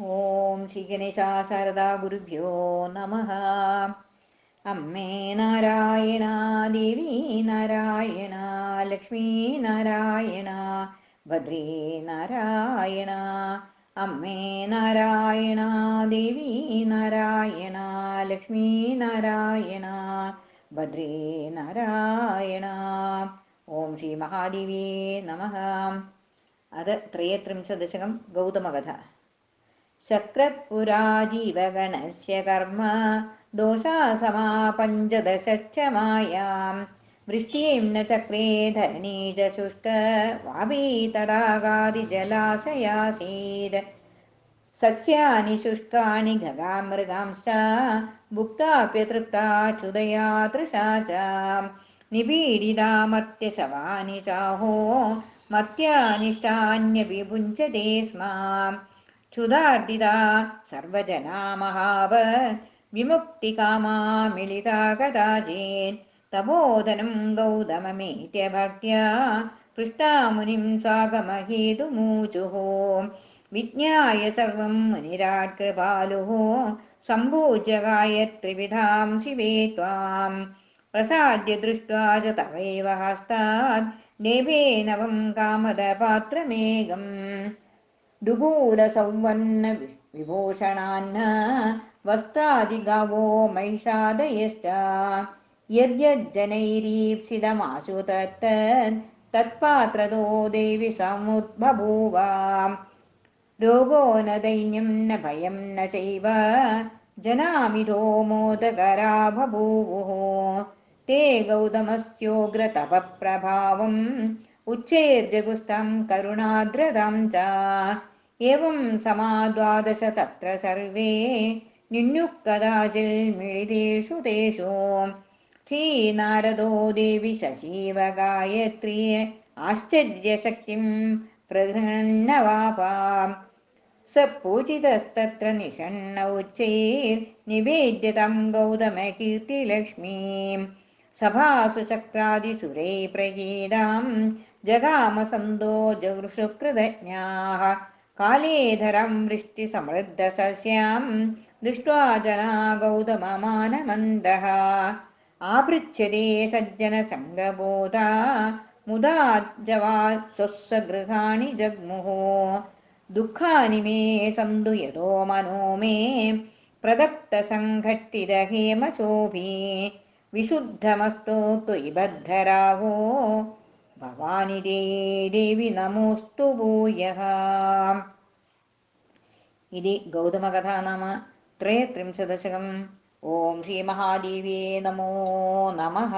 ഓം ശ്രീ ഗണേശ ശാരദാ ഗുരുഭ്യോ നമഃ. അമ്മേ നാരായണ, ദേവി നാരായണ, ലക്ഷ്മീ നാരായണ, ഭദ്രേ നാരായണ. അമ്മേ നാരായണ, ദേവി നാരായണ, ലക്ഷ്മീ നാരായണ, ഭദ്രേ നാരായണ. ഓം ശ്രീ മഹാദേവ്യേ നമഃ. അത് ത്രയത്രിംശദശകം ഗൗതമകഥ. ശക്രപുരാജീവഗണസ്യ കർമ്മ ദോഷാസമാ പഞ്ചദശക്ഷമായാം വൃഷ്ടിം ന ചക്രേ ധരണീ ച ശുഷ്ക വാപീ തടാകാദിജലാശയാസീത് സസ്യാനി ശുഷ്കാനി ഖഗാമൃഗാംശ്ച ഭുക്താപ്യതൃപ്താ ക്ഷുദയാ തൃഷാ ച നിപീഡിതാമർത്യശവാനി ചാഹോ മർത്യാനിഷ്ടാന്യഭിഭുഞ്ജതേ സ്മ ക്ഷുധാർദിതാ സർവജനാ മഹാവ വിമുക്തികാമാ മിളിതാ കഥാചിത് തപോധനം ഗൗതമമേത്യ ഭക്ത്യാ പൃഷ്ടാമുനിം സ്വാഗമഹേതുമൂചുഃ വിജ്ഞായ സർവം മുനിരാട് കൃപാലുഃ സംഭൂജ്യ ഗായത്രിവിധാം ശിവേ ത്വാം പ്രസാദ്യ ദൃഷ്ട്വാ ച തവൈവ ഹസ്താത് ദേവേ നവം കാമദപാത്രമേകം ദുഗൂഢസൗവർണ്ണ വിഭൂഷണാന്ന വസ്ത്രാദിഗാവോ മഹിഷാദയശ്ച യദ്യജ്ജനൈരീപ്സിതമാശു തത്പാത്രതോ ദേവി സമുദ്ബഭൂവ രോഗോ ന ദൈന്യം ന ഭയം ന ചൈവ ജനാമിതോ മോദകരാ ബഭൂവുഃ തേ ഗൗതമസ്യോഗ്രതപഃപ്രഭാവം ഉച്ചൈർജഗുസ്തം കരുണാദ്രതാം ച ഏവം സമാദ്വാദശ തത്ര സർവേ നിന്യുഃ കദാചിൽ മിളിതേഷു തേഷു ശ്രീനാരദോ ദേവി ശശീവ ഗായത്രീ ആശ്ചര്യശക്തിം പ്രഗൃഹന്നവാപാം स पूजितस्तत्र निषण्ण उच्चैर्निवेद्यतं गौतमकीर्तिलक्ष्मीं सभासु चक्रादिसुरैः प्रगीदां जगामसन्दो जगृषुकृतज्ञाः कालेधरं वृष्टिसमृद्धसस्यां दृष्ट्वा जना गौतममानमन्दः आपृच्छ्यते सज्जनसङ्गबोधा मुदा जवा स्वस्वगृहाणि जग्मुः दुःखानि मे सन्तु यतो मनो मे प्रदत्तसङ्घट्टितहेमशोभी विशुद्धमस्तु त्वयि बद्धरागो भवानि ते देवि नमोऽस्तु भूयः. इति गौतमकथा नाम त्रयत्रिंशदशकम्. ओं श्रीमहादेव्ये नमो नमः.